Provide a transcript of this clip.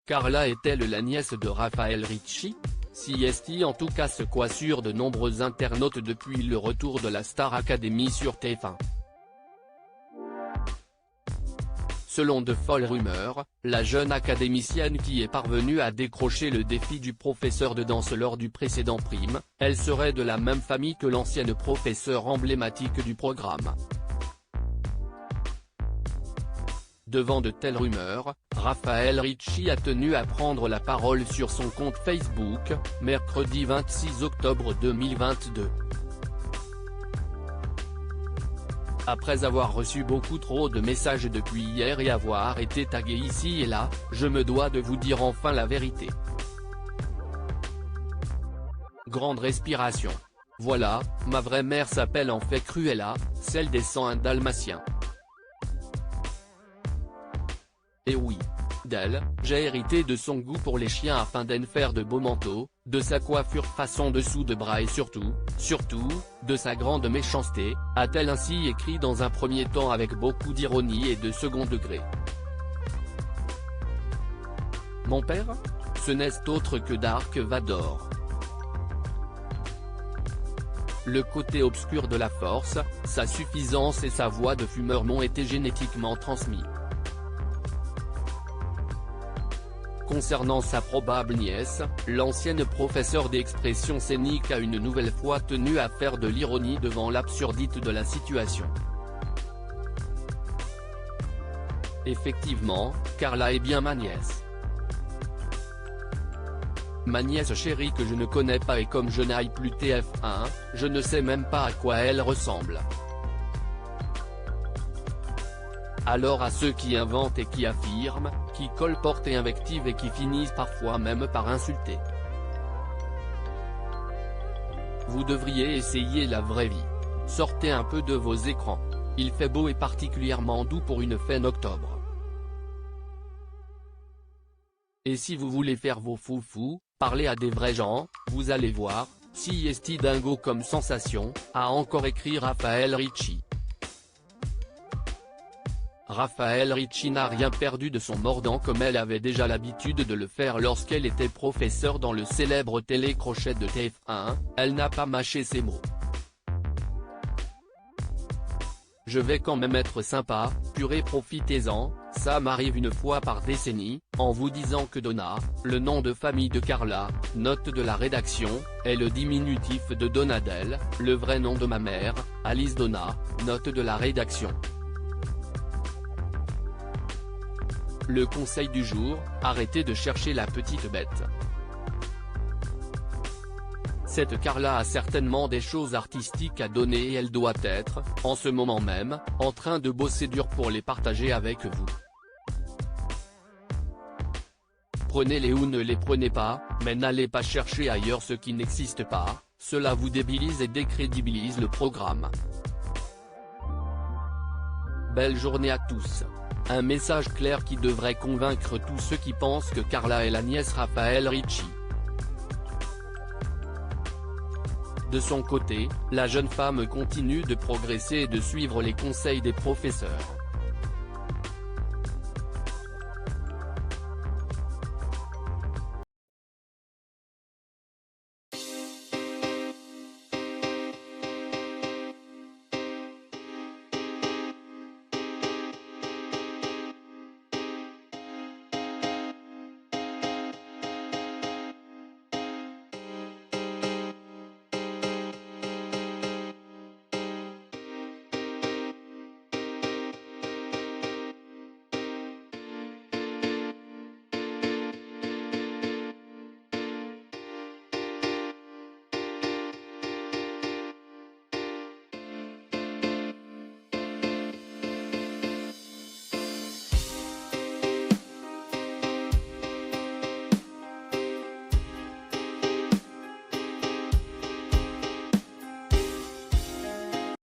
Carla est-elle la nièce de Raphaël Ricci? Si est en tout cas ce qu'assurent de nombreux internautes depuis le retour de la Star Academy sur TF1. Selon de folles rumeurs, la jeune académicienne qui est parvenue à décrocher le défi du professeur de danse lors du précédent Prime, elle serait de la même famille que l'ancienne professeure emblématique du programme. Devant de telles rumeurs, Raphaël Ricci a tenu à prendre la parole sur son compte Facebook, mercredi 26 octobre 2022. Après avoir reçu beaucoup trop de messages depuis hier et avoir été tagué ici et là, je me dois de vous dire enfin la vérité. Grande respiration. Voilà, ma vraie mère s'appelle en fait Cruella, celle des 101 Dalmatiens. Et oui, d'elle, j'ai hérité de son goût pour les chiens afin d'en faire de beaux manteaux, de sa coiffure façon dessous de bras et surtout, de sa grande méchanceté, a-t-elle ainsi écrit dans un premier temps avec beaucoup d'ironie et de second degré. Mon père? Ce n'est autre que Dark Vador. Le côté obscur de la force, sa suffisance et sa voix de fumeur m'ont été génétiquement transmis. Concernant sa probable nièce, l'ancienne professeure d'expression scénique a une nouvelle fois tenu à faire de l'ironie devant l'absurdité de la situation. Effectivement, Carla est bien ma nièce. Ma nièce chérie que je ne connais pas et comme je n'aille plus TF1, je ne sais même pas à quoi elle ressemble. Alors à ceux qui inventent et qui affirment, qui colportent et invectivent et qui finissent parfois même par insulter. Vous devriez essayer la vraie vie. Sortez un peu de vos écrans. Il fait beau et particulièrement doux pour une fin octobre. Et si vous voulez faire vos foufous, parler à des vrais gens, vous allez voir, si est dingo comme sensation, a encore écrit Raphaël Ricci. Raphaël Ricci n'a rien perdu de son mordant comme elle avait déjà l'habitude de le faire lorsqu'elle était professeure dans le célèbre télécrochet de TF1, elle n'a pas mâché ses mots. Je vais quand même être sympa, purée profitez-en, ça m'arrive une fois par décennie, en vous disant que Donna, le nom de famille de Carla, note de la rédaction, est le diminutif de Donadelle, le vrai nom de ma mère, Alice Donna, note de la rédaction. Le conseil du jour, arrêtez de chercher la petite bête. Cette Carla a certainement des choses artistiques à donner et elle doit être, en ce moment même, en train de bosser dur pour les partager avec vous. Prenez-les ou ne les prenez pas, mais n'allez pas chercher ailleurs ce qui n'existe pas, cela vous débilise et décrédibilise le programme. Belle journée à tous. Un message clair qui devrait convaincre tous ceux qui pensent que Carla est la nièce Raphaël Ricci. De son côté, la jeune femme continue de progresser et de suivre les conseils des professeurs.